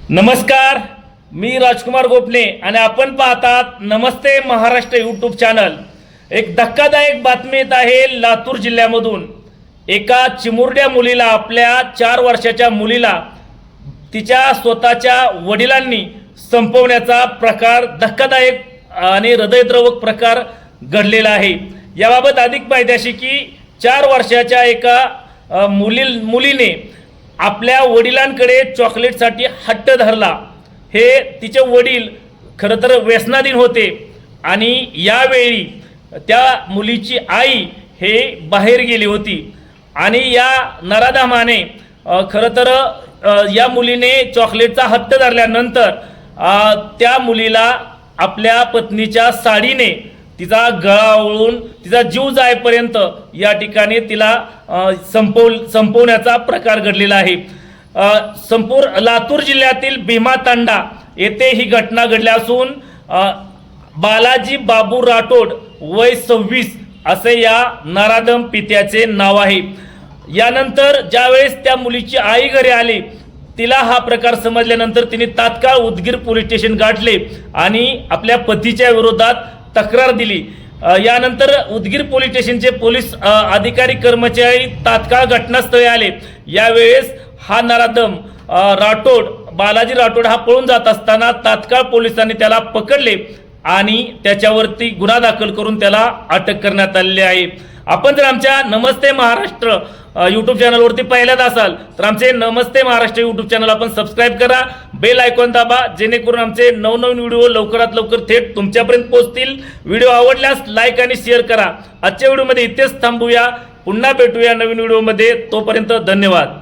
नमस्कार, मी राजकुमार गोपने आणि आपण पाहतात नमस्ते महाराष्ट्र यूट्यूब चॅनल। एक धक्कादायक बातमी येत आहे लातूर जिल्ह्यामधून। एका चिमुरड्या मुलीला, आपल्या 4 वर्षाच्या मुलीला तिच्या स्वतःच्या वडिलांनी संपवण्याचा प्रकार, धक्कादायक आणि हृदयद्रावक प्रकार घडलेला आहे। याबाबत अधिक माहिती अशी की 4 वर्षाच्या एका मुलीने आपल्या वडिलांकडे चॉकलेटसाठी हट्ट धरला। हे तिचे वडील खरं तर व्यसनाधीन होते आणि यावेळी त्या मुलीची आई हे बाहेर गेली होती आणि या नराधमाने खरं तर या मुलीने चॉकलेटचा हट्ट धरल्यानंतर त्या मुलीला आपल्या पत्नीच्या साडीने तिचा गळा ओळून तिचा जीव जाईपर्यंत या ठिकाणी तिला संपवण्याचा प्रकार घडलेला आहे। संपूर्ण लातूर जिल्ह्यातील भीमातांडा येथे ही घटना घडली असून बालाजी बाबू राठोड वय 26 असे या नराधम पित्याचे नाव आहे। यानंतर ज्यावेळेस त्या मुलीची आई घरी आली, तिला हा प्रकार समजल्यानंतर तिने तात्काळ उदगीर पोलीस स्टेशन गाठले आणि आपल्या पतीच्या विरोधात तक्रार दिली। यानंतर उदगीर पोलीस स्टेशनचे पोलीस अधिकारी कर्मचारी तात्काळ घटनास्थळी आले। यावेळेस हा नराधम बालाजी राठोड हा पळून जात असताना तात्काळ पोलिसांनी त्याला पकडले आणि त्याच्यावरती गुन्हा दाखल करून त्याला अटक करण्यात आलेली आहे। आपण जर आमच्या नमस्ते महाराष्ट्र यूट्यूब चॅनलवरती पहिल्यांदा असाल तर आमचे नमस्ते महाराष्ट्र यूट्यूब चॅनल आपण सबस्क्राईब करा, बेल आयकॉन दाबा, जेणेकरून आमचे नवनवीन व्हिडिओ लवकरात लवकर थेट तुमच्यापर्यंत पोहोचतील। व्हिडिओ आवडल्यास लाईक आणि शेअर करा। आजच्या व्हिडिओमध्ये इथेच थांबूया, पुन्हा भेटूया नवीन व्हिडिओमध्ये। तोपर्यंत धन्यवाद।